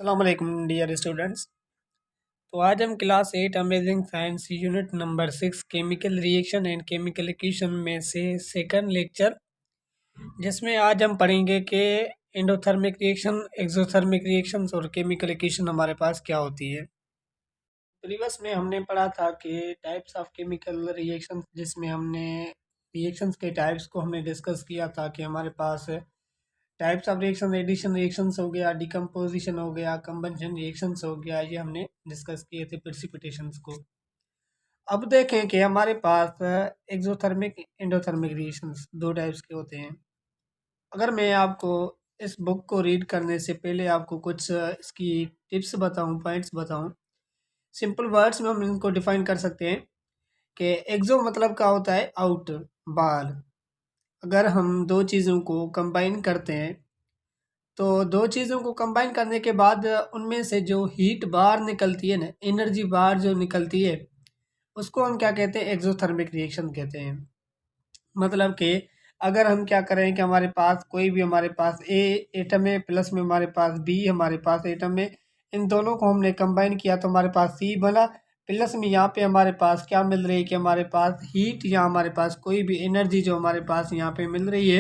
अस्सलाम वालेकुम dear students. तो आज हम class 8 amazing science unit number 6 chemical reaction and chemical equation में से सेकंड लेक्चर, जिसमें आज हम पढ़ेंगे कि एंडोथर्मिक रिएक्शन, एक्सोथर्मिक रिएक्शंस और केमिकल इक्वेशन हमारे पास क्या होती है। प्रीवियस में हमने पढ़ा था कि टाइप्स ऑफ केमिकल रिएक्शंस, जिसमें हमने रिएक्शंस के टाइप्स को हमने डिस्कस किया था कि हमारे पास types of reaction, addition reactions हो गया, डिकम्पोजिशन हो गया, कंबंशन रिएक्शंस हो गया, ये हमने डिस्कस किए थे प्रेसिपिटेशंस को। अब देखें कि हमारे पास एक्सोथर्मिक एंडोथर्मिक रिएक्शंस दो टाइप्स के होते हैं। अगर मैं आपको इस बुक को रीड करने से पहले आपको कुछ इसकी टिप्स बताऊं, पॉइंट्स बताऊं, सिंपल वर्ड्स में हम इनको डिफाइन कर सकते हैं कि एक्सो मतलब क्या होता है, आउट, बाहर। अगर हम दो चीज़ों को कंबाइन करते हैं तो दो चीज़ों को कंबाइन करने के बाद उनमें से जो हीट बाहर निकलती है ना, एनर्जी बाहर जो निकलती है, उसको हम क्या कहते हैं, एक्सोथर्मिक रिएक्शन कहते हैं। मतलब कि अगर हम क्या करें कि हमारे पास कोई भी, हमारे पास ए एटम है, प्लस में हमारे पास बी हमारे पास एटम है, इन दोनों को हमने कंबाइन किया तो हमारे पास सी बना। प्लस में यहाँ पे हमारे पास क्या मिल रही है कि हमारे पास हीट या हमारे पास कोई भी एनर्जी जो हमारे पास यहाँ पे मिल रही है,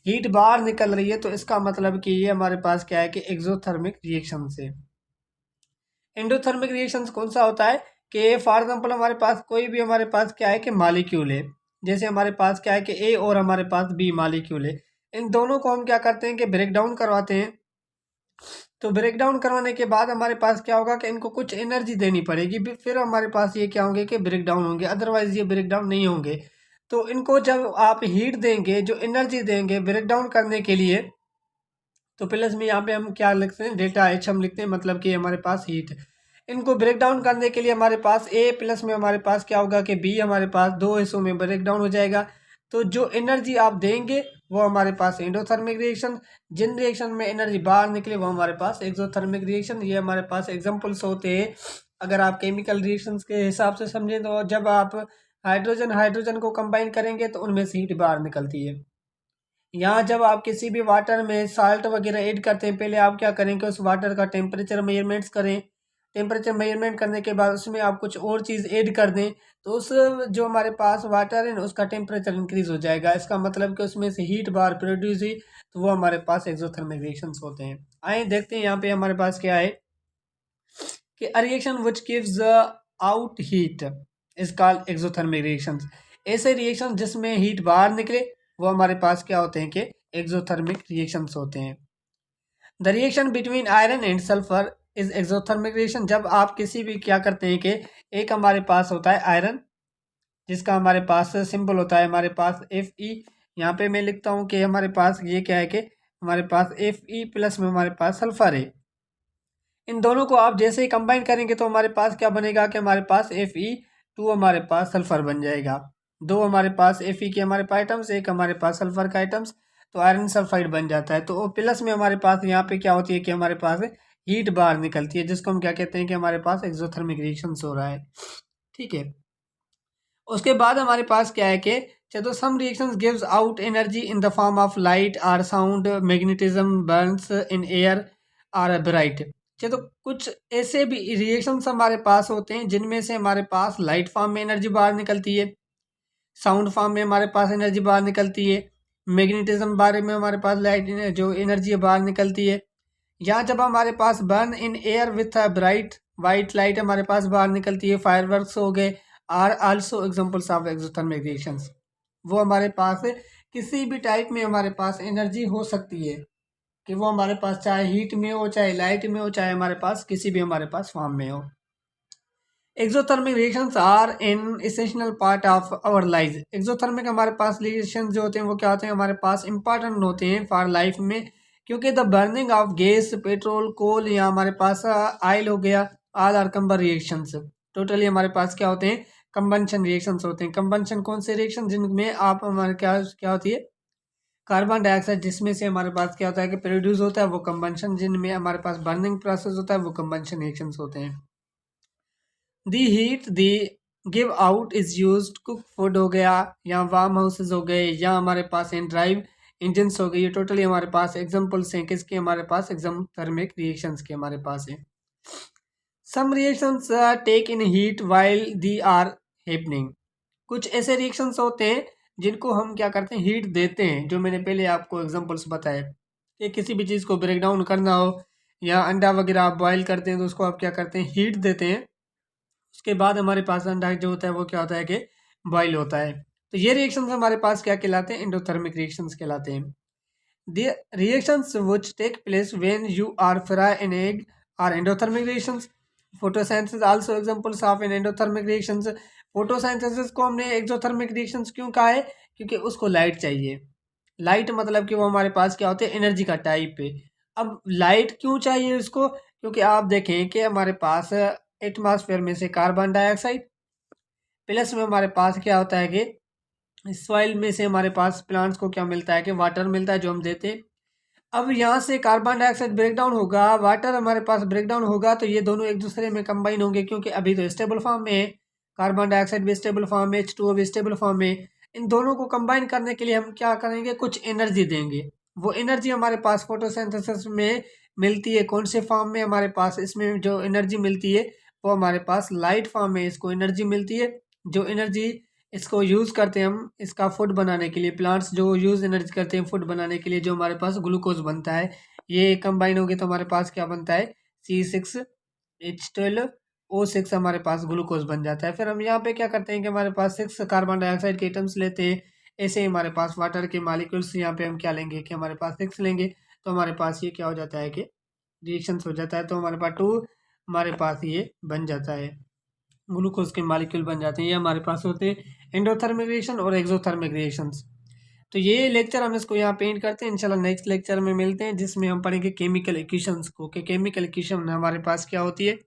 हीट बाहर निकल रही है। तो इसका मतलब कि ये हमारे पास क्या है कि एक्सोथर्मिक रिएक्शन से। एंडोथर्मिक रिएक्शन कौन सा होता है कि फॉर एग्जांपल हमारे पास कोई भी, हमारे पास क्या है कि मॉलिक्यूल है, जैसे हमारे पास क्या है कि ए और हमारे पास बी मॉलिक्यूल है। इन दोनों को हम क्या करते हैं कि ब्रेक डाउन करवाते हैं। तो ब्रेक डाउन करवाने के बाद हमारे पास क्या होगा कि इनको कुछ एनर्जी देनी पड़ेगी, फिर हमारे पास ये क्या होंगे कि ब्रेक डाउन होंगे, अदरवाइज ये ब्रेक डाउन नहीं होंगे। तो इनको जब आप हीट देंगे, जो एनर्जी देंगे ब्रेक डाउन करने के लिए, तो प्लस में यहाँ पे हम क्या लिखते हैं, डेल्टा एच हम लिखते हैं, मतलब कि हमारे पास हीट। इनको ब्रेक डाउन करने के लिए हमारे पास ए प्लस में हमारे पास क्या होगा कि बी हमारे पास दो हिस्सों में ब्रेक डाउन हो जाएगा। तो जो एनर्जी आप देंगे वो हमारे पास एंडोथर्मिक रिएक्शन, जिन रिएक्शन में एनर्जी बाहर निकले वो हमारे पास एक्सोथर्मिक रिएक्शन। ये हमारे पास एग्जाम्पल्स होते हैं। अगर आप केमिकल रिएक्शंस के हिसाब से समझें तो जब आप हाइड्रोजन हाइड्रोजन को कंबाइन करेंगे तो उनमें से हीट बाहर निकलती है। यहाँ जब आप किसी भी वाटर में साल्ट वगैरह ऐड करते हैं, पहले आप क्या करेंगे, उस वाटर का टेम्परेचर मेजरमेंट्स करें। टेम्परेचर मेजरमेंट करने के बाद उसमें आप कुछ और चीज़ ऐड कर दें, तो उस जो हमारे पास वाटर है ना, उसका टेम्परेचर इंक्रीज हो जाएगा। इसका मतलब कि उसमें से हीट बाहर प्रोड्यूस हुई, तो वो हमारे पास एक्सोथर्मिक रिएक्शंस होते हैं। आइए देखते हैं यहाँ पे हमारे पास क्या है कि a reaction which gives out heat is called exothermic reactions। ऐसे रिएक्शन जिसमें हीट बाहर निकले वो हमारे पास क्या होते हैं कि एक्सोथर्मिक रिएक्शंस होते हैं। The reaction between iron and sulphur is exothermic reaction. जब आप किसी भी क्या करते हैं कि एक हमारे पास होता है आयरन, जिसका हमारे पास सिंबल होता है हमारे पास एफ ई। यहाँ पे मैं लिखता हूँ कि हमारे पास ये क्या है कि हमारे पास एफ ई प्लस में हमारे पास सल्फर है। इन दोनों को आप जैसे ही कंबाइन करेंगे तो हमारे पास क्या बनेगा कि हमारे पास Fe2 हमारे पास सल्फर बन जाएगा। दो हमारे पास Fe के हमारे पास आइटम्स, एक हमारे पास सल्फर का आइटम्स, तो आयरन सल्फाइड बन जाता है। तो प्लस में हमारे पास यहाँ पे क्या होती है कि हमारे पास हीट बाहर निकलती है, जिसको हम क्या कहते हैं कि हमारे पास एक्सोथर्मिक रिएक्शन हो रहा है। ठीक है। उसके बाद हमारे पास क्या है कि चलो some reactions gives out energy in the form of light और sound, magnetism, burns in air और ब्राइट। चलो कुछ ऐसे भी रिएक्शंस हमारे पास होते हैं जिनमें से हमारे पास लाइट फॉर्म में एनर्जी बाहर निकलती है, साउंड फॉर्म में हमारे पास एनर्जी बाहर निकलती है, मैग्नेटिज्म बारे में हमारे पास लाइट जो एनर्जी बाहर निकलती है। यहाँ जब हमारे पास burn in air with bright white light हमारे पास बाहर निकलती है, फायरवर्क्स हो गए, are also examples of exothermic reactions. वो हमारे पास किसी भी टाइप में हमारे पास एनर्जी हो सकती है, कि वो हमारे पास चाहे हीट में हो, चाहे लाइट में हो, चाहे हमारे पास किसी भी हमारे पास फॉर्म में हो। Exothermic reactions are an essential part of our life. Exothermic हमारे पास रिएक्शन जो होते हैं वो क्या होते हैं, हमारे पास इंपॉर्टेंट होते हैं फॉर लाइफ में, क्योंकि the burning of gas, petrol, coal या हमारे पास ऑयल हो गया, all are combustion reactions. Totally हमारे पास क्या होते हैं, कंबंशन रिएक्शंस होते हैं। कंबंशन कौन से रिएक्शन, जिनमें आप हमारे क्या क्या होती है, कार्बन डाइऑक्साइड जिसमें से हमारे पास क्या होता है कि प्रोड्यूस होता है वो कंबंशन, जिनमें हमारे पास बर्निंग प्रोसेस होता है वो कंबंशन रिएक्शंस होते हैं। The heat they give out is use cook food हो गया, या वार्म हाउसेज हो गए, या हमारे पास इन ड्राइव इंजन्स हो गए, ये टोटली हमारे पास एग्जाम्पल्स हैं किसके, हमारे पास एक्सोथर्मिक रिएक्शंस के हमारे पास हैं। Some reactions take in heat while they are happening. कुछ ऐसे रिएक्शंस होते हैं जिनको हम क्या करते हैं, हीट देते हैं। जो मैंने पहले आपको एग्जांपल्स बताए कि किसी भी चीज़ को ब्रेक डाउन करना हो या अंडा वगैरह आप बॉयल करते हैं तो उसको आप क्या करते हैं, हीट देते हैं। उसके बाद हमारे पास अंडा जो होता है वो क्या होता है कि बॉयल होता है। तो ये रिएक्शंस हमारे पास क्या कहलाते हैं, एंडोथर्मिक रिएक्शंस कहलाते हैं। The reactions which take place when you are fry an egg are endothermic reactions. Photosynthesis also examples of an endothermic reactions. Photosynthesis को हमने exothermic reactions क्यों कहा है, क्योंकि उसको लाइट चाहिए। लाइट मतलब कि वो हमारे पास क्या होते हैं, एनर्जी का टाइप है। अब लाइट क्यों चाहिए उसको, क्योंकि आप देखें कि हमारे पास एटमॉस्फेयर में से कार्बन डाइऑक्साइड प्लस में हमारे पास क्या होता है कि सॉइल में से हमारे पास प्लांट्स को क्या मिलता है कि वाटर मिलता है जो हम देते हैं। अब यहाँ से कार्बन डाइऑक्साइड ब्रेक डाउन होगा, वाटर हमारे पास ब्रेक डाउन होगा, तो ये दोनों एक दूसरे में कंबाइन होंगे क्योंकि अभी तो स्टेबल फॉर्म में है। कार्बन डाइऑक्साइड भी स्टेबल फॉर्म में, H2O भी स्टेबल फॉर्म में। इन दोनों को कंबाइन करने के लिए हम क्या करेंगे, कुछ एनर्जी देंगे। वो एनर्जी हमारे पास फोटोसिंथेसिस में मिलती है। कौन से फॉर्म में हमारे पास इसमें जो एनर्जी मिलती है वो हमारे पास लाइट फॉर्म में इसको एनर्जी मिलती है। जो एनर्जी इसको यूज़ करते हैं हम इसका फूड बनाने के लिए, प्लांट्स जो यूज़ एनर्जी करते हैं फूड बनाने के लिए, जो हमारे पास ग्लूकोज बनता है, ये कंबाइन हो गए तो हमारे पास क्या बनता है, C6H12O6 हमारे पास ग्लूकोज बन जाता है। फिर हम यहाँ पे क्या करते हैं कि हमारे पास 6 कार्बन डाइऑक्साइड के एटम्स लेते हैं। ऐसे ही हमारे पास वाटर के मालिक्यूल्स यहाँ पे हम क्या लेंगे कि हमारे पास 6 लेंगे, तो हमारे पास ये क्या हो जाता है कि रिएक्शंस हो जाता है। तो हमारे पास 2 हमारे पास ये बन जाता है, ग्लूकोज के मॉलिक्यूल बन जाते हैं। ये हमारे पास होते हैं एंडोथर्मिक रिएक्शन और एक्सोथर्मिक रिएक्शंस। तो ये लेक्चर हम इसको यहाँ पेंट करते हैं। इंशाल्लाह नेक्स्ट लेक्चर में मिलते हैं जिसमें हम पढ़ेंगे केमिकल इक्वेशंस को, कि केमिकल इक्वेशन हमारे पास क्या होती है।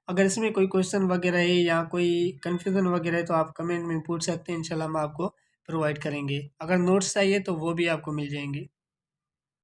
अगर इसमें कोई क्वेश्चन वगैरह है या कोई कन्फ्यूज़न वगैरह है तो आप कमेंट में पूछ सकते हैं, इंशाल्लाह हम आपको प्रोवाइड करेंगे। अगर नोट्स चाहिए तो वो भी आपको मिल जाएंगे।